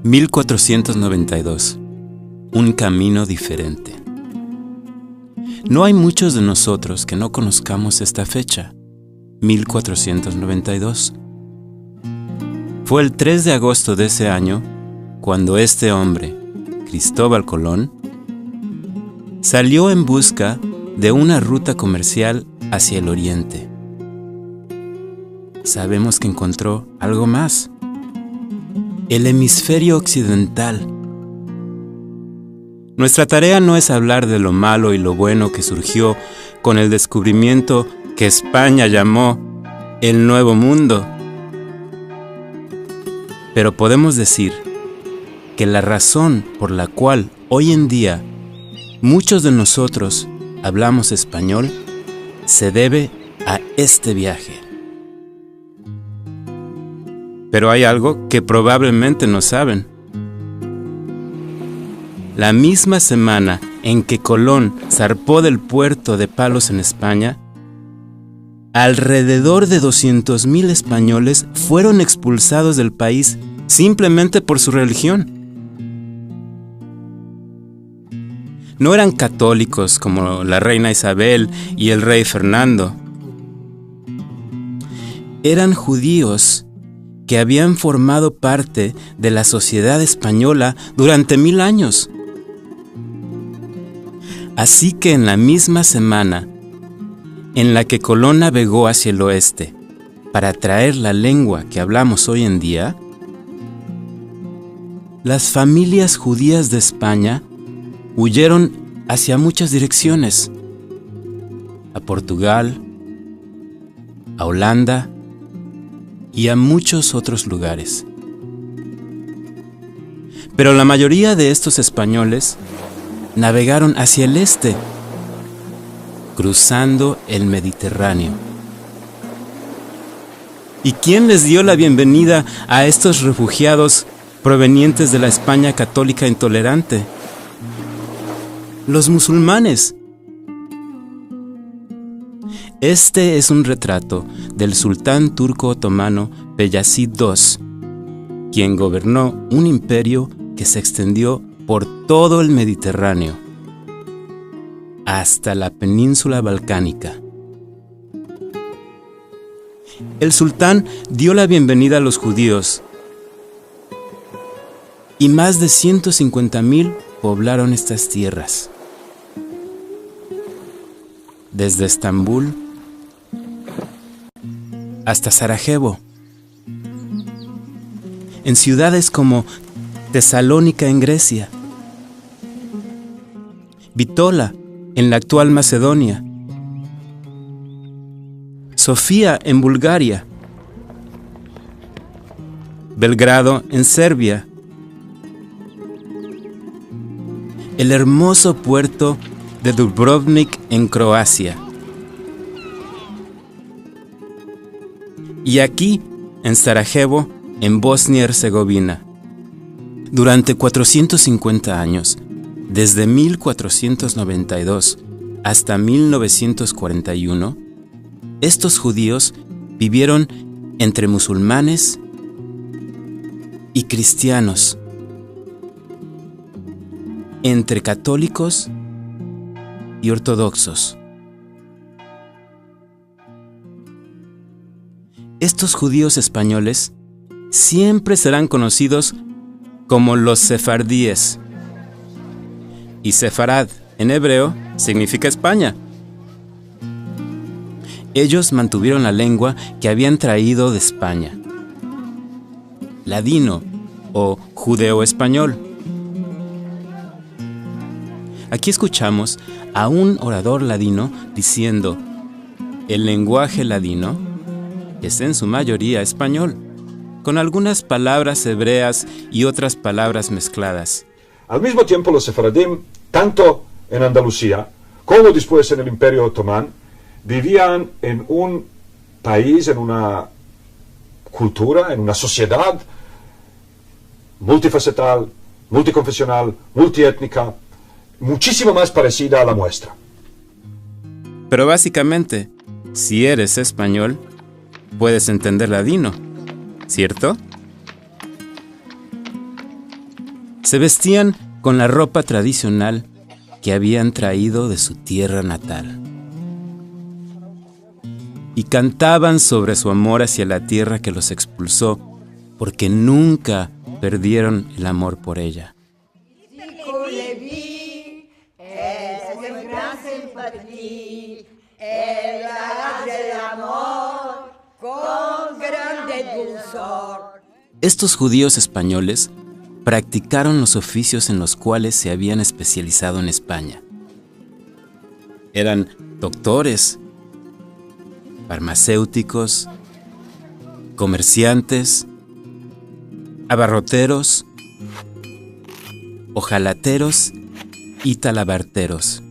(1492) Un camino diferente. No hay muchos de nosotros que no conozcamos esta fecha, 1492. Fue el 3 de agosto de ese año cuando este hombre, Cristóbal Colón, salió en busca de una ruta comercial hacia el oriente. Sabemos que encontró algo más: el hemisferio occidental. Nuestra tarea no es hablar de lo malo y lo bueno que surgió con el descubrimiento que España llamó el Nuevo Mundo. Pero podemos decir que la razón por la cual hoy en día muchos de nosotros hablamos español se debe a este viaje. Pero hay algo que probablemente no saben. La misma semana en que Colón zarpó del puerto de Palos en España, alrededor de 200,000 españoles fueron expulsados del país simplemente por su religión. No eran católicos como la reina Isabel y el rey Fernando. Eran judíos que habían formado parte de la sociedad española durante 1000 años. Así que en la misma semana en la que Colón navegó hacia el oeste para traer la lengua que hablamos hoy en día, las familias judías de España huyeron hacia muchas direcciones: a Portugal, a Holanda y a muchos otros lugares. Pero la mayoría de estos españoles navegaron hacia el este, cruzando el Mediterráneo. ¿Y quién les dio la bienvenida a estos refugiados provenientes de la España católica intolerante? Los musulmanes. Este es un retrato del sultán turco otomano Beyazid II, quien gobernó un imperio que se extendió por todo el Mediterráneo, hasta la península balcánica. El sultán dio la bienvenida a los judíos y más de 150,000 poblaron estas tierras. Desde Estambul hasta Sarajevo, en ciudades como Tesalónica en Grecia, Bitola en la actual Macedonia, Sofía en Bulgaria, Belgrado en Serbia, el hermoso puerto de Dubrovnik en Croacia, y aquí en Sarajevo, en Bosnia y Herzegovina. Durante 450 años, desde 1492 hasta 1941, estos judíos vivieron entre musulmanes y cristianos, entre católicos y ortodoxos. Estos judíos españoles siempre serán conocidos como los sefardíes. Y Sefarad, en hebreo, significa España. Ellos mantuvieron la lengua que habían traído de España: ladino o judeo-español. Aquí escuchamos a un orador ladino diciendo: el lenguaje ladino es en su mayoría español, con algunas palabras hebreas y otras palabras mezcladas. Al mismo tiempo, los sefaradim, tanto en Andalucía como después en el Imperio Otomán, vivían en un país, en una cultura, en una sociedad multifacetal, multiconfesional, multiétnica, muchísimo más parecida a la nuestra. Pero básicamente, si eres español, puedes entender ladino, ¿cierto? Se vestían con la ropa tradicional que habían traído de su tierra natal. Y cantaban sobre su amor hacia la tierra que los expulsó, porque nunca perdieron el amor por ella. Estos judíos españoles practicaron los oficios en los cuales se habían especializado en España. Eran doctores, farmacéuticos, comerciantes, abarroteros, hojalateros y talabarteros.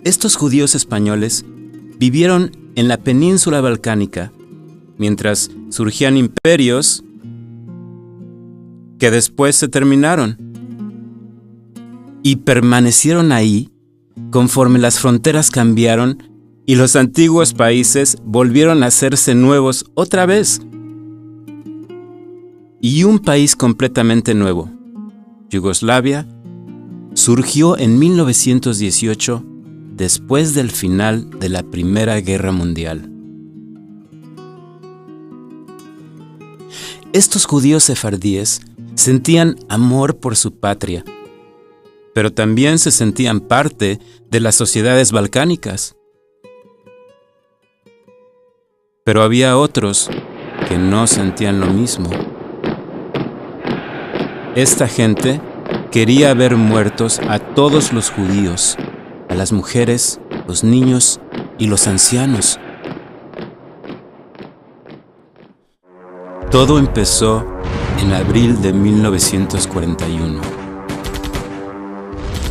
Estos judíos españoles vivieron en la península balcánica mientras surgían imperios que después se terminaron y permanecieron ahí conforme las fronteras cambiaron y los antiguos países volvieron a hacerse nuevos otra vez. Y un país completamente nuevo, Yugoslavia, surgió en 1918 después del final de la Primera Guerra Mundial. Estos judíos sefardíes sentían amor por su patria, pero también se sentían parte de las sociedades balcánicas. Pero había otros que no sentían lo mismo. Esta gente quería ver muertos a todos los judíos, a las mujeres, los niños y los ancianos. Todo empezó en abril de 1941.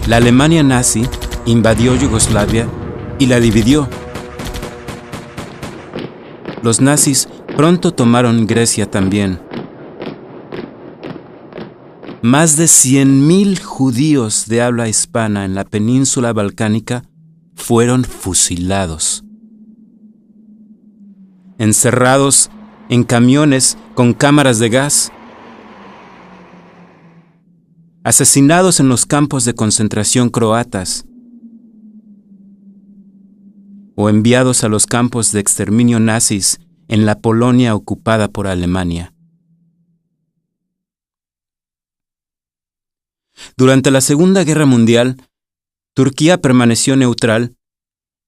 La Alemania nazi invadió Yugoslavia y la dividió. Los nazis pronto tomaron Grecia también. Más de 100,000 judíos de habla hispana en la península balcánica fueron fusilados. Encerrados en camiones con cámaras de gas. Asesinados en los campos de concentración croatas. O enviados a los campos de exterminio nazis en la Polonia ocupada por Alemania. Durante la Segunda Guerra Mundial, Turquía permaneció neutral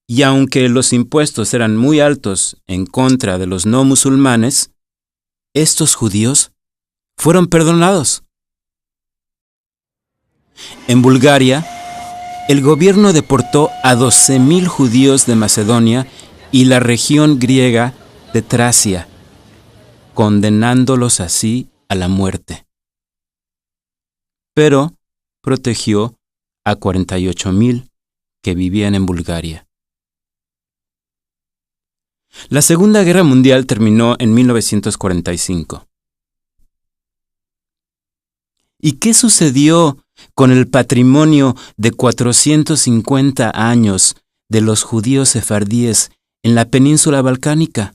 y aunque los impuestos eran muy altos en contra de los no musulmanes, estos judíos fueron perdonados. En Bulgaria, el gobierno deportó a 12,000 judíos de Macedonia y la región griega de Tracia, condenándolos así a la muerte. Pero protegió a 48,000 que vivían en Bulgaria. La Segunda Guerra Mundial terminó en 1945. ¿Y qué sucedió con el patrimonio de 450 años de los judíos sefardíes en la península balcánica?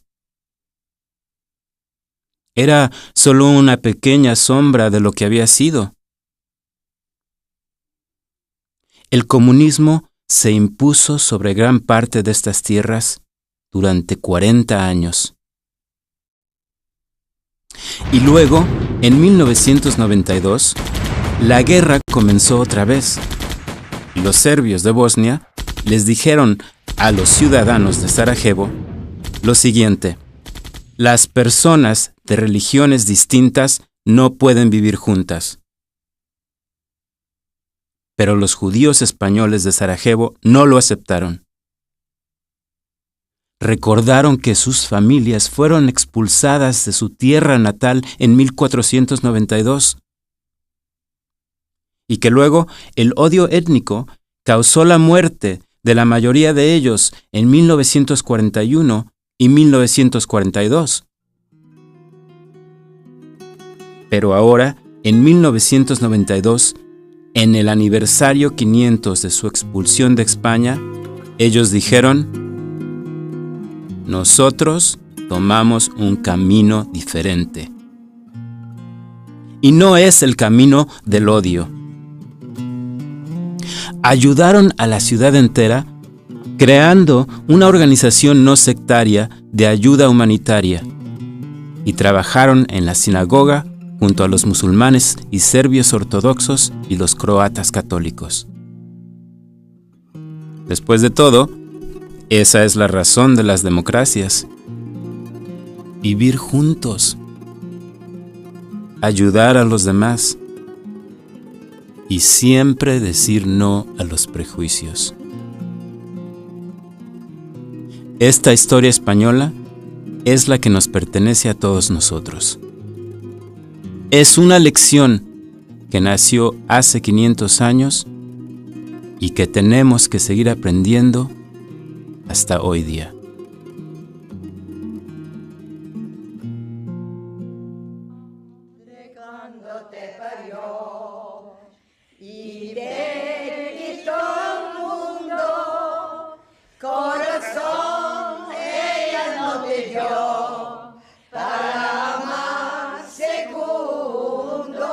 Era solo una pequeña sombra de lo que había sido. El comunismo se impuso sobre gran parte de estas tierras durante 40 años. Y luego, en 1992, la guerra comenzó otra vez. Los serbios de Bosnia les dijeron a los ciudadanos de Sarajevo lo siguiente: las personas de religiones distintas no pueden vivir juntas. Pero los judíos españoles de Sarajevo no lo aceptaron. Recordaron que sus familias fueron expulsadas de su tierra natal en 1492 y que luego el odio étnico causó la muerte de la mayoría de ellos en 1941 y 1942. Pero ahora, en 1992, en el aniversario 500 de su expulsión de España, ellos dijeron: nosotros tomamos un camino diferente. Y no es el camino del odio. Ayudaron a la ciudad entera creando una organización no sectaria de ayuda humanitaria y trabajaron en la sinagoga junto a los musulmanes y serbios ortodoxos y los croatas católicos. Después de todo, esa es la razón de las democracias: vivir juntos, ayudar a los demás y siempre decir no a los prejuicios. Esta historia española es la que nos pertenece a todos nosotros. Es una lección que nació hace 500 años y que tenemos que seguir aprendiendo hasta hoy día. Cuando te parió y de todo el mundo, corazón ella no te dio para amar segundo,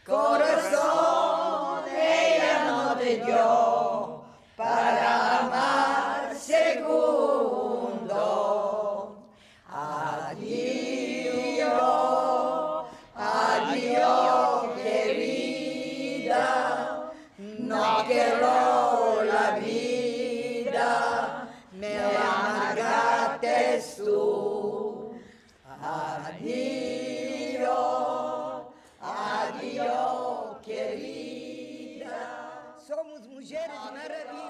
corazón ella no te dio para amar segundo. Adiós, adiós querida, no quiero la vida, me amargaste tú. Adiós, adiós querida, somos mujeres maravilhosas.